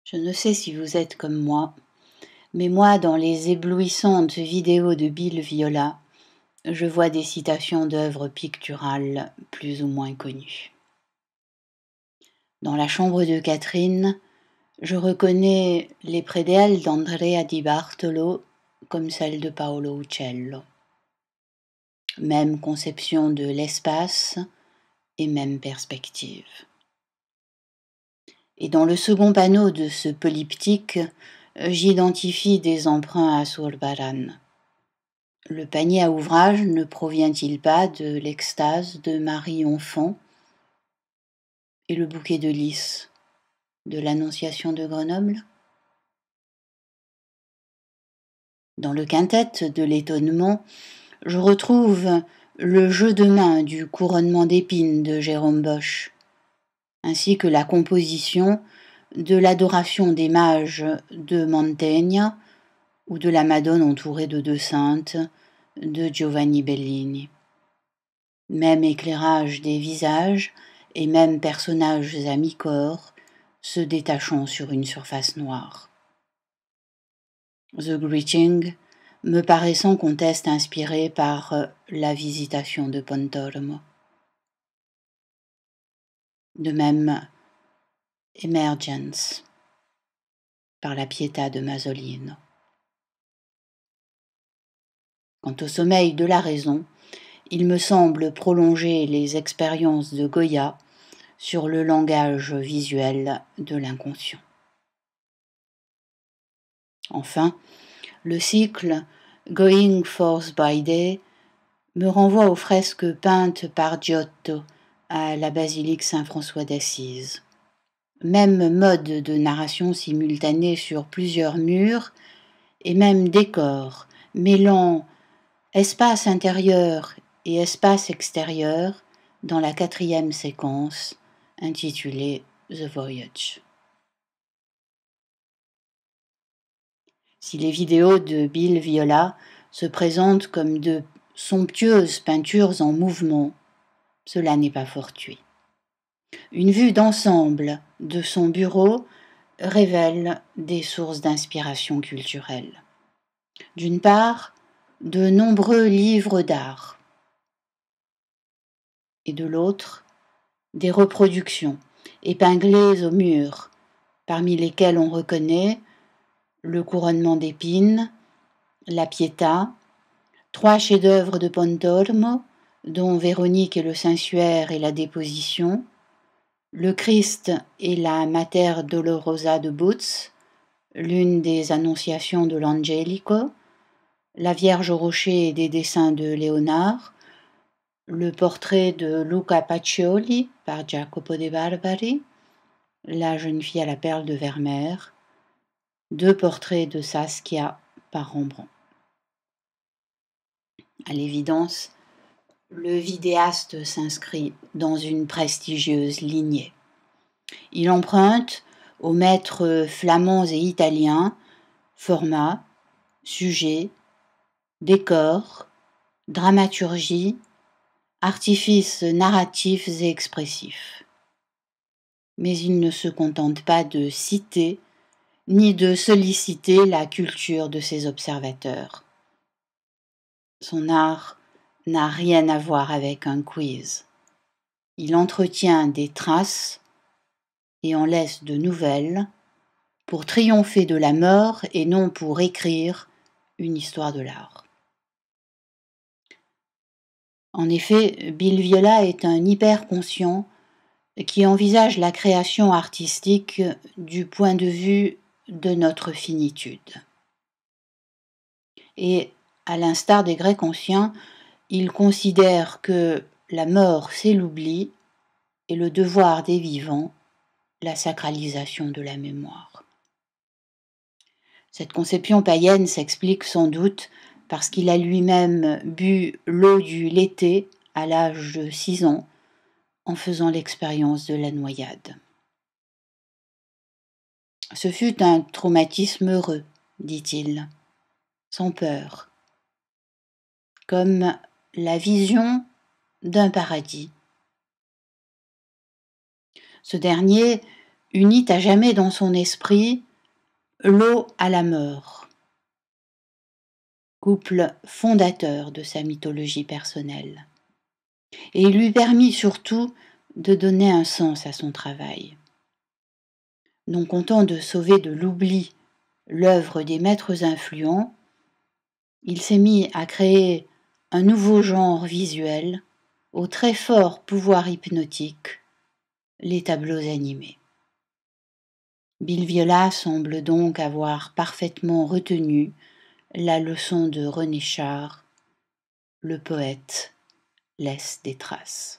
Je ne sais si vous êtes comme moi, mais moi, dans les éblouissantes vidéos de Bill Viola, je vois des citations d'œuvres picturales plus ou moins connues. Dans la chambre de Catherine, je reconnais les prédelles d'Andrea Di Bartolo comme celles de Paolo Uccello. Même conception de l'espace et même perspective. Et dans le second panneau de ce polyptyque, j'identifie des emprunts à Zurbarán. Le panier à ouvrage ne provient-il pas de l'extase de Marie Enfant et le bouquet de lys de l'Annonciation de Grenoble? Dans le quintet de l'étonnement, je retrouve le jeu de main du couronnement d'épines de Jérôme Bosch, ainsi que la composition de l'adoration des mages de Mantegna ou de la Madone entourée de deux saintes de Giovanni Bellini. Même éclairage des visages et même personnages à mi-corps se détachant sur une surface noire. The Greeting me paraît sans conteste inspiré par la Visitation de Pontormo. De même, Emergence par la Pietà de Masolino. Quant au sommeil de la raison, il me semble prolonger les expériences de Goya sur le langage visuel de l'inconscient. Enfin, le cycle Going Forth by Day me renvoie aux fresques peintes par Giotto à la basilique Saint-François d'Assise. Même mode de narration simultanée sur plusieurs murs et même décor, mêlant espace intérieur et espace extérieur dans la 4e séquence intitulée The Voyage. Si les vidéos de Bill Viola se présentent comme de somptueuses peintures en mouvement, cela n'est pas fortuit. Une vue d'ensemble de son bureau révèle des sources d'inspiration culturelle. D'une part, de nombreux livres d'art, et de l'autre, des reproductions épinglées au mur, parmi lesquelles on reconnaît le couronnement d'épines, la Pietà, 3 chefs-d'œuvre de Pontormo, dont Véronique et le Saint-Suaire et la Déposition, le Christ et la Mater Dolorosa de Boots, l'une des annonciations de l'Angelico, la Vierge au rocher et des dessins de Léonard, le portrait de Luca Pacioli par Jacopo de Barbari, la jeune fille à la perle de Vermeer, 2 portraits de Saskia par Rembrandt. À l'évidence, le vidéaste s'inscrit dans une prestigieuse lignée. Il emprunte aux maîtres flamands et italiens format, sujet, décor, dramaturgie, artifices narratifs et expressifs. Mais il ne se contente pas de citer ni de solliciter la culture de ses observateurs. Son art n'a rien à voir avec un quiz. Il entretient des traces et en laisse de nouvelles pour triompher de la mort et non pour écrire une histoire de l'art. En effet, Bill Viola est un hyper-conscient qui envisage la création artistique du point de vue de notre finitude. Et, à l'instar des Grecs anciens, il considère que la mort, c'est l'oubli, et le devoir des vivants, la sacralisation de la mémoire. Cette conception païenne s'explique sans doute parce qu'il a lui-même bu l'eau du Léthé à l'âge de 6 ans, en faisant l'expérience de la noyade. Ce fut un traumatisme heureux, dit-il, sans peur, comme la vision d'un paradis. Ce dernier unit à jamais dans son esprit l'eau à la mort, couple fondateur de sa mythologie personnelle, et lui permit surtout de donner un sens à son travail. Non content de sauver de l'oubli l'œuvre des maîtres influents, il s'est mis à créer un nouveau genre visuel au très fort pouvoir hypnotique, les tableaux animés. Bill Viola semble donc avoir parfaitement retenu la leçon de René Char, le poète laisse des traces.